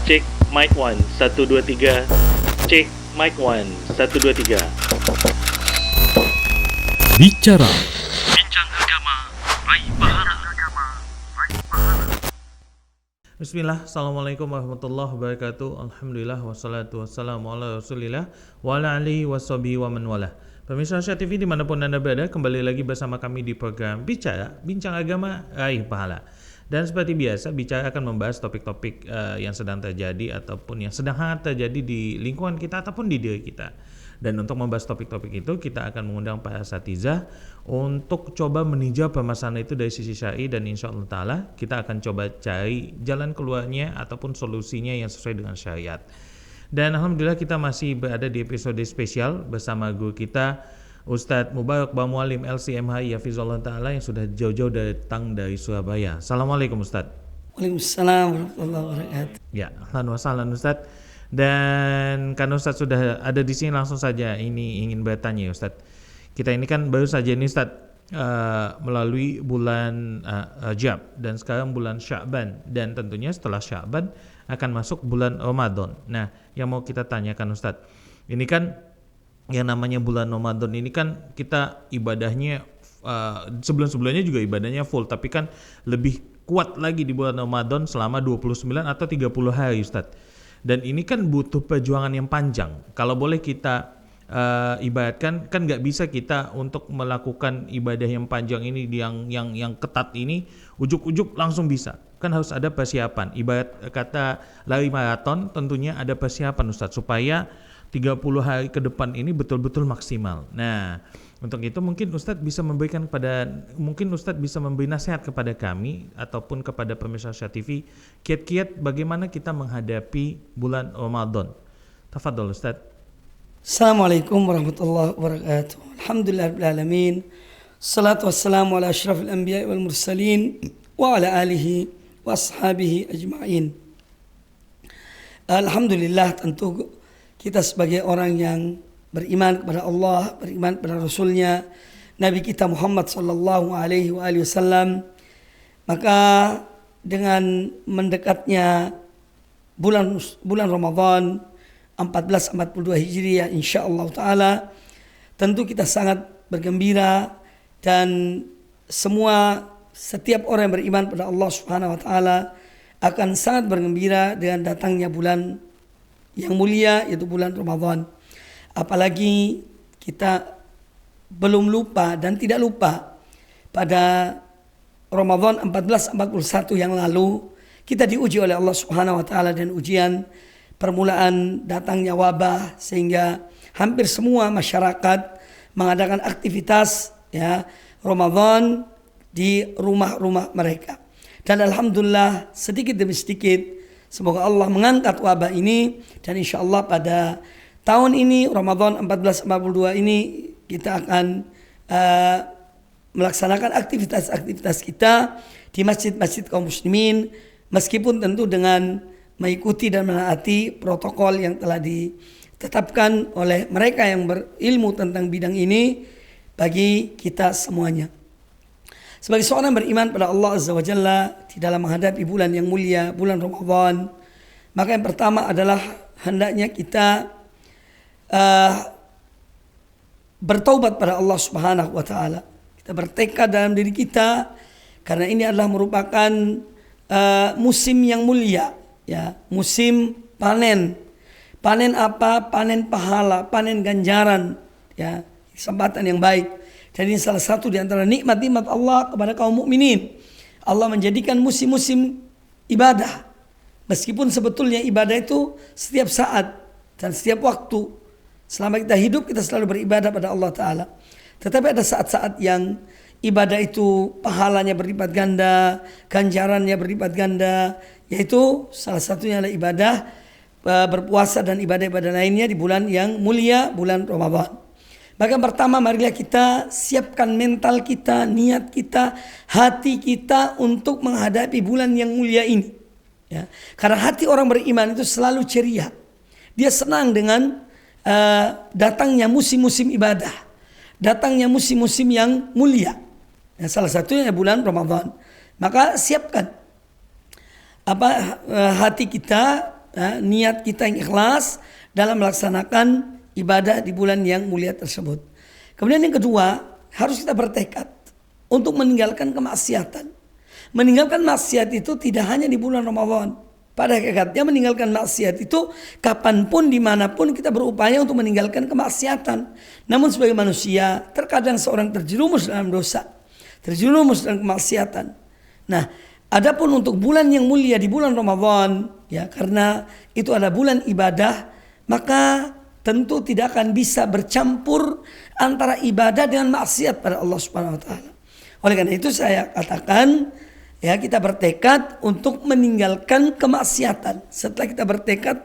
Cek mic 1 1 2 3. Cek mic 1 1 2 3. Bicara Bincang agama, raih pahala. Bismillah, Assalamualaikum warahmatullahi wabarakatuh. Alhamdulillah, wassalatu wassalamu ala rasulillah wa ala alihi washabihi wa man walah. Pemirsa Syah TV dimanapun Anda berada, kembali lagi bersama kami di program Bicara, Bincang Agama, Raih Pahala. Dan seperti biasa, Bicara akan membahas topik-topik yang sedang terjadi ataupun yang sedang hangat terjadi di lingkungan kita ataupun di diri kita. Dan untuk membahas topik-topik itu, kita akan mengundang para asatizah untuk coba meninjau permasalahan itu dari sisi syar'i, dan insya Allah ta'ala kita akan coba cari jalan keluarnya ataupun solusinya yang sesuai dengan syariat. Dan Alhamdulillah kita masih berada di episode spesial bersama guru kita Ustadz Mubarak Bamualim LCMHI Hafizullah Ta'ala yang sudah jauh-jauh datang dari Surabaya. Assalamualaikum Ustadz. Waalaikumsalam warahmatullahi wabarakatuh. Ya, ahlan wa sahlan Ustadz. Dan karena Ustadz sudah ada di sini, langsung saja ini ingin bertanya Ustadz. Kita ini kan baru saja ini Ustadz melalui bulan Rajab dan sekarang bulan Sya'ban, dan tentunya setelah Sya'ban akan masuk bulan Ramadan. Nah, yang mau kita tanyakan Ustadz, ini kan yang namanya bulan Ramadan ini kan kita ibadahnya sebelum-sebelumnya juga ibadahnya full, tapi kan lebih kuat lagi di bulan Ramadan selama 29 atau 30 hari Ustadz. Dan ini kan butuh perjuangan yang panjang. Kalau boleh kita ibaratkan, kan nggak bisa kita untuk melakukan ibadah yang panjang ini, yang ketat ini ujuk-ujuk langsung bisa. Kan harus ada persiapan. Ibarat kata lari maraton, tentunya ada persiapan Ustadz supaya 30 hari ke depan ini betul-betul maksimal. Nah, untuk itu mungkin Ustadz bisa memberi nasihat kepada kami ataupun kepada pemirsa Syah TV, kiat-kiat bagaimana kita menghadapi bulan Ramadan. Tafadhol Ustadz. Assalamualaikum warahmatullahi wabarakatuh. Alhamdulillahirabbil alamin. Salatu wassalamu ala asyrafil anbiya'i wal mursalin wa ala alihi wa ashabihi ajma'in. Alhamdulillah, tentu kita sebagai orang yang beriman kepada Allah, beriman kepada Rasulnya, Nabi kita Muhammad sallallahu alaihi wasallam, maka dengan mendekatnya bulan Ramadan 1442 Hijriah insyaallah taala, tentu kita sangat bergembira, dan setiap orang yang beriman pada Allah Subhanahu wa taala akan sangat bergembira dengan datangnya bulan yang mulia, yaitu bulan Ramadan. Apalagi kita belum lupa dan tidak lupa, pada Ramadan 1441 yang lalu kita diuji oleh Allah Subhanahu wa taala dengan ujian permulaan datangnya wabah, sehingga hampir semua masyarakat mengadakan aktivitas Ramadan di rumah-rumah mereka. Dan alhamdulillah sedikit demi sedikit semoga Allah mengangkat wabah ini, dan insya Allah pada tahun ini Ramadan 1442 ini kita akan melaksanakan aktivitas-aktivitas kita di masjid-masjid kaum muslimin, meskipun tentu dengan mengikuti dan menaati protokol yang telah ditetapkan oleh mereka yang berilmu tentang bidang ini bagi kita semuanya. Sebagai seorang beriman pada Allah Azza wa Jalla di dalam menghadapi bulan yang mulia, bulan Ramadan, maka yang pertama adalah hendaknya kita bertaubat pada Allah Subhanahu wa taala. Kita bertekad dalam diri kita, karena ini adalah merupakan musim yang mulia, musim panen. Panen apa? Panen pahala, panen ganjaran, kesempatan yang baik. Dan ini salah satu di antara nikmat-nikmat Allah kepada kaum mukminin. Allah menjadikan musim-musim ibadah. Meskipun sebetulnya ibadah itu setiap saat dan setiap waktu. Selama kita hidup, kita selalu beribadah pada Allah Ta'ala. Tetapi ada saat-saat yang ibadah itu pahalanya berlipat ganda, ganjarannya berlipat ganda. Yaitu salah satunya adalah ibadah berpuasa dan ibadah-ibadah lainnya di bulan yang mulia, bulan Ramadan. Maka pertama, marilah kita siapkan mental kita, niat kita, hati kita untuk menghadapi bulan yang mulia ini. Karena hati orang beriman itu selalu ceria. Dia senang dengan datangnya musim-musim ibadah, datangnya musim-musim yang mulia. Salah satunya bulan Ramadan. Maka siapkan hati kita niat kita yang ikhlas dalam melaksanakan ibadah di bulan yang mulia tersebut. Kemudian yang kedua, harus kita bertekad untuk meninggalkan kemaksiatan. Meninggalkan maksiat itu tidak hanya di bulan Ramadan. Pada hakikatnya meninggalkan maksiat itu kapanpun, dimanapun kita berupaya untuk meninggalkan kemaksiatan. Namun sebagai manusia, terkadang seorang terjerumus dalam dosa, terjerumus dalam kemaksiatan. Nah, adapun untuk bulan yang mulia di bulan Ramadan, ya, karena itu adalah bulan ibadah, maka tentu tidak akan bisa bercampur antara ibadah dengan maksiat pada Allah Subhanahu wa taala. Oleh karena itu saya katakan, ya, kita bertekad untuk meninggalkan kemaksiatan. Setelah kita bertekad,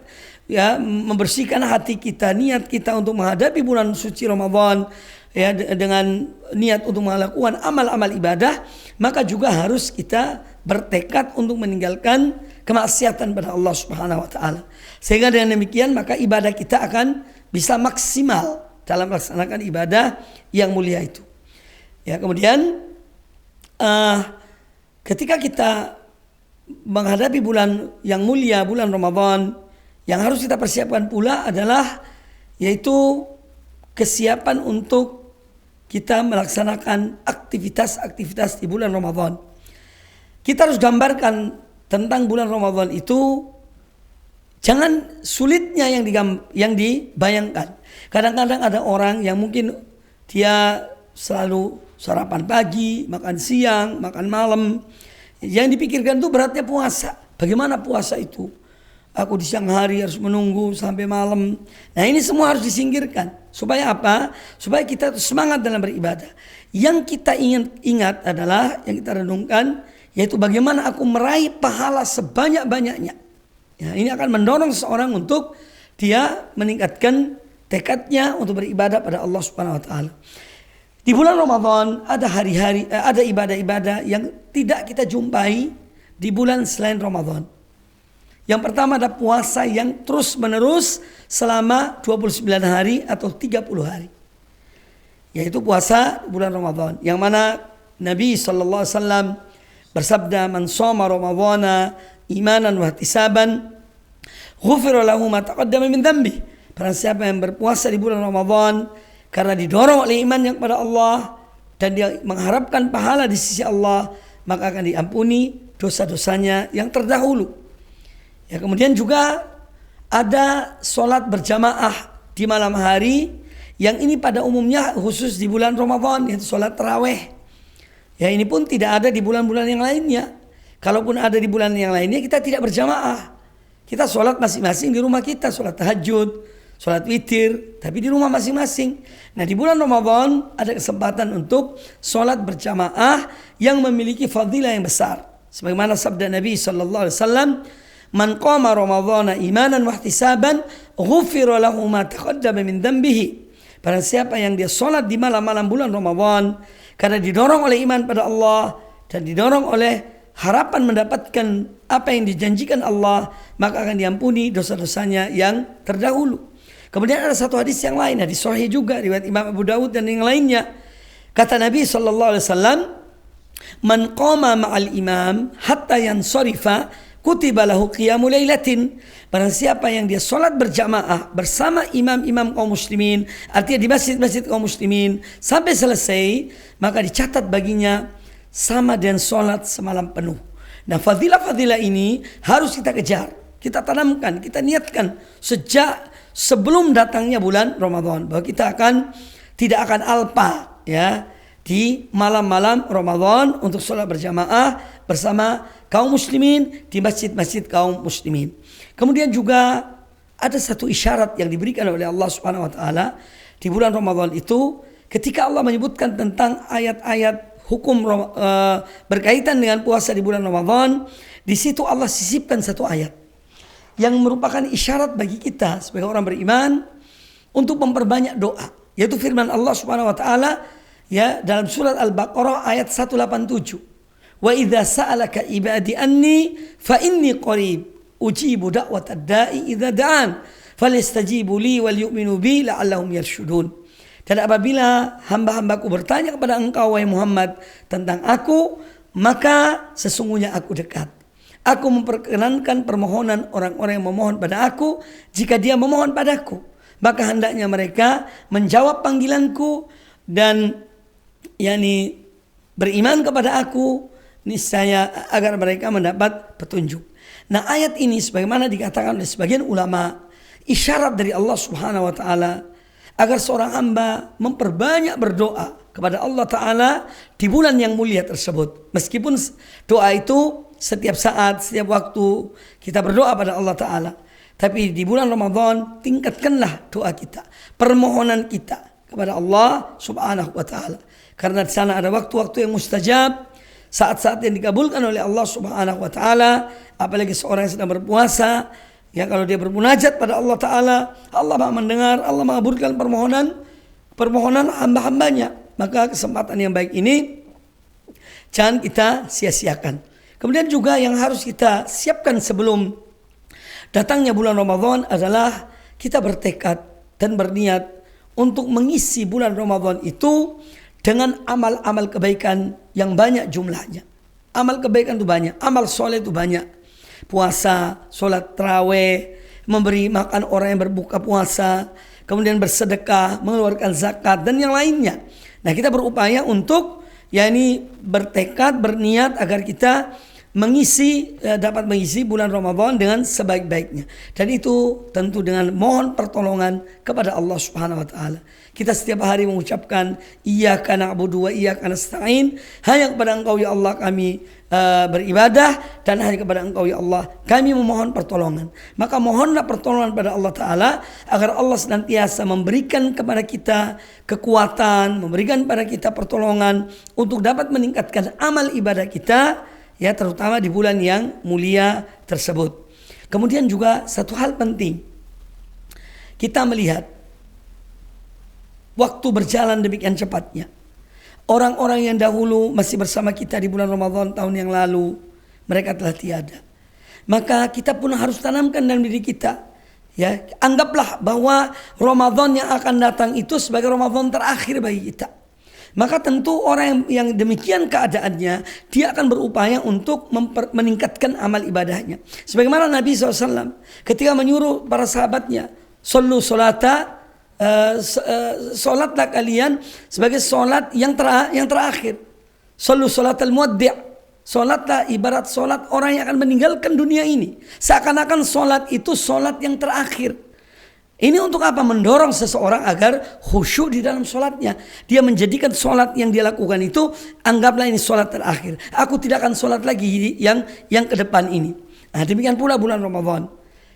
ya, membersihkan hati kita, niat kita untuk menghadapi bulan suci Ramadan, ya, dengan niat untuk melakukan amal-amal ibadah, maka juga harus kita bertekad untuk meninggalkan kemaksiatan pada Allah Subhanahu wa taala. Sehingga dengan demikian maka ibadah kita akan bisa maksimal dalam melaksanakan ibadah yang mulia itu. Ya, kemudian ketika kita menghadapi bulan yang mulia, bulan Ramadan, yang harus kita persiapkan pula adalah yaitu kesiapan untuk kita melaksanakan aktivitas-aktivitas di bulan Ramadan. Kita harus gambarkan tentang bulan Ramadan itu, jangan sulitnya yang dibayangkan. Kadang-kadang ada orang yang mungkin dia selalu sarapan pagi, makan siang, makan malam. Yang dipikirkan itu beratnya puasa. Bagaimana puasa itu? Aku di siang hari harus menunggu sampai malam. Nah, ini semua harus disingkirkan. Supaya apa? Supaya kita semangat dalam beribadah. Yang kita ingat adalah, yang kita renungkan, yaitu bagaimana aku meraih pahala sebanyak-banyaknya. Ya, ini akan mendorong seseorang untuk dia meningkatkan tekadnya untuk beribadah pada Allah Subhanahu wa taala. Di bulan Ramadan ada hari-hari, ada ibadah-ibadah yang tidak kita jumpai di bulan selain Ramadan. Yang pertama ada puasa yang terus menerus selama 29 hari atau 30 hari. Yaitu puasa bulan Ramadan. Yang mana Nabi SAW bersabda, "Man shoma Ramadhana imanan wa ihtisaban, ghufira lahu ma taqaddama min dhanbi." Barang siapa yang berpuasa di bulan Ramadan karena didorong oleh iman yang kepada Allah dan dia mengharapkan pahala di sisi Allah, maka akan diampuni dosa-dosanya yang terdahulu. Ya, kemudian juga ada sholat berjamaah di malam hari, yang ini pada umumnya khusus di bulan Ramadan, yaitu sholat tarawih. Ya, ini pun tidak ada di bulan-bulan yang lainnya. Kalaupun ada di bulan yang lainnya, kita tidak berjamaah. Kita sholat masing-masing di rumah kita, sholat tahajud, sholat witir, tapi di rumah masing-masing. Nah, di bulan Ramadan ada kesempatan untuk sholat berjamaah yang memiliki fadilah yang besar. Sebagaimana sabda Nabi SAW, "Man qama Ramadhana imanan wa ihtisaban, ghufira lahu ma taqaddama min dhanbihi." Barang siapa yang dia sholat di malam-malam bulan Ramadan karena didorong oleh iman pada Allah dan didorong oleh harapan mendapatkan apa yang dijanjikan Allah, maka akan diampuni dosa-dosanya yang terdahulu. Kemudian ada satu hadis yang lain, hadis sahih juga riwayat Imam Abu Dawud dan yang lainnya. Kata Nabi SAW, "Man qama ma'al imam hatta yansarifa, kutiba lahu qiyamu lailatin." Barang siapa yang dia sholat berjamaah bersama imam-imam kaum muslimin, artinya di masjid-masjid kaum muslimin, sampai selesai, maka dicatat baginya sama dengan sholat semalam penuh. Nah, fadilah-fadilah ini harus kita kejar, kita tanamkan, kita niatkan sejak sebelum datangnya bulan Ramadan, bahwa kita tidak akan alpa, ya, di malam-malam Ramadan untuk sholat berjamaah bersama kaum muslimin di masjid-masjid kaum muslimin. Kemudian juga ada satu isyarat yang diberikan oleh Allah Subhanahu wa taala di bulan Ramadan itu, ketika Allah menyebutkan tentang ayat-ayat hukum berkaitan dengan puasa di bulan Ramadan, di situ Allah sisipkan satu ayat yang merupakan isyarat bagi kita sebagai orang beriman untuk memperbanyak doa, yaitu firman Allah Subhanahu wa taala, ya, dalam surat Al-Baqarah ayat 187. "Wa idza sa'alaka ibadi anni fa inni qarib ujibu da'watad da'i idza da'an falyastajibu li wal yu'minu bi la'allahum yarshudun." Dan apabila hamba-hambaku bertanya kepada engkau wahai Muhammad tentang aku, maka sesungguhnya aku dekat. Aku memperkenankan permohonan orang-orang yang memohon pada aku jika dia memohon padaku. Maka hendaknya mereka menjawab panggilanku dan beriman kepada aku, niscaya agar mereka mendapat petunjuk. Nah, ayat ini sebagaimana dikatakan oleh sebagian ulama, isyarat dari Allah Subhanahu wa taala agar seorang hamba memperbanyak berdoa kepada Allah Ta'ala di bulan yang mulia tersebut. Meskipun doa itu setiap saat, setiap waktu kita berdoa pada Allah Ta'ala, tapi di bulan Ramadan tingkatkanlah doa kita, permohonan kita kepada Allah Subhanahu wa Ta'ala. Karena di sana ada waktu-waktu yang mustajab, saat-saat yang dikabulkan oleh Allah Subhanahu wa Ta'ala. Apalagi seorang yang sedang berpuasa, ya, kalau dia bermunajat pada Allah Ta'ala, Allah maha mendengar, Allah mengabulkan permohonan hamba-hambanya. Maka kesempatan yang baik ini jangan kita sia-siakan. Kemudian juga yang harus kita siapkan sebelum datangnya bulan Ramadan adalah kita bertekad dan berniat untuk mengisi bulan Ramadan itu dengan amal-amal kebaikan yang banyak jumlahnya. Amal kebaikan itu banyak, amal soleh itu banyak. Puasa, sholat tarawih, memberi makan orang yang berbuka puasa, kemudian bersedekah, mengeluarkan zakat dan yang lainnya. Nah, kita berupaya untuk bertekad, berniat agar kita dapat mengisi bulan Ramadan dengan sebaik-baiknya. Dan itu tentu dengan mohon pertolongan kepada Allah Subhanahu wa taala. Kita setiap hari mengucapkan iyyaka na'budu wa iyyaka nasta'in, hanya kepada Engkau ya Allah kami beribadah, dan hanya kepada Engkau ya Allah kami memohon pertolongan. Maka mohonlah pertolongan pada Allah Ta'ala agar Allah senantiasa memberikan kepada kita kekuatan, memberikan kepada kita pertolongan untuk dapat meningkatkan amal ibadah kita, ya, terutama di bulan yang mulia tersebut. Kemudian juga satu hal penting, kita melihat waktu berjalan demikian cepatnya. Orang-orang yang dahulu masih bersama kita di bulan Ramadan tahun yang lalu, mereka telah tiada. Maka kita pun harus tanamkan dalam diri kita, ya, anggaplah bahwa Ramadan yang akan datang itu sebagai Ramadan terakhir bagi kita. Maka tentu orang yang demikian keadaannya, dia akan berupaya untuk meningkatkan amal ibadahnya. Sebagaimana Nabi SAW ketika menyuruh para sahabatnya, Sallu solata, solatlah kalian sebagai solat yang terakhir. Sallu solat al-muwaddi', solatlah ibarat solat orang yang akan meninggalkan dunia ini. Seakan-akan solat itu solat yang terakhir. Ini untuk apa? Mendorong seseorang agar khusyuk di dalam solatnya. Dia menjadikan solat yang dia lakukan itu, anggaplah ini solat terakhir. Aku tidak akan solat lagi yang ke depan ini. Nah, demikian pula bulan Ramadan.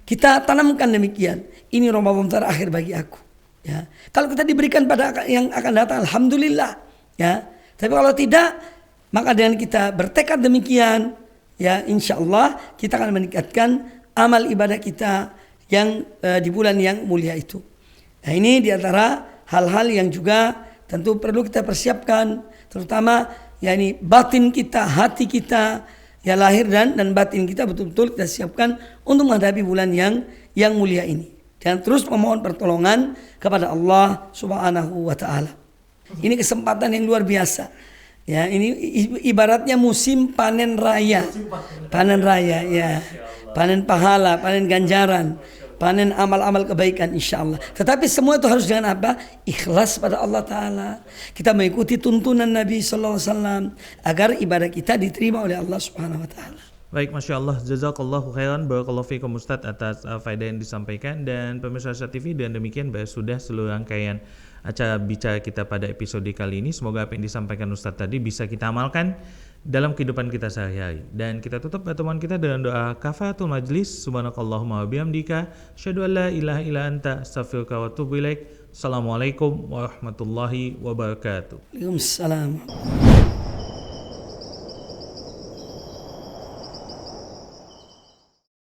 Kita tanamkan demikian. Ini Ramadan terakhir bagi aku. Ya. Kalau kita diberikan pada yang akan datang, alhamdulillah. Ya. Tapi kalau tidak, maka dengan kita bertekad demikian, ya, insya Allah kita akan meningkatkan amal ibadah kita yang di bulan yang mulia itu. Nah, ini diantara hal-hal yang juga tentu perlu kita persiapkan, terutama batin kita, hati kita, ya, lahir dan batin kita betul-betul kita siapkan untuk menghadapi bulan yang mulia ini. Dan terus memohon pertolongan kepada Allah Subhanahu wa taala. Ini kesempatan yang luar biasa. Ya, ini ibaratnya musim panen raya. Panen raya, ya. Panen pahala, panen ganjaran, panen amal-amal kebaikan insyaallah. Tetapi semua itu harus dengan apa? Ikhlas pada Allah Ta'ala. Kita mengikuti tuntunan Nabi SAW agar ibadah kita diterima oleh Allah Subhanahu Wa Ta'ala. Baik, Masya Allah, jazakallahu khairan, barakallahu fiikum Ustaz atas faedah yang disampaikan. Dan pemirsa Syah TV, dan demikian sudah seluruh rangkaian acara bicara kita pada episode kali ini. Semoga apa yang disampaikan Ustaz tadi bisa kita amalkan dalam kehidupan kita sehari-hari. Dan kita tutup pertemuan kita dengan doa kafaratul majlis. Subhanakallahumma wa bihamdika, asyhadu an la ilaha illa anta, astaghfiruka wa atubu ilaik. Assalamualaikum warahmatullahi wabarakatuh. Waalaikumsalam.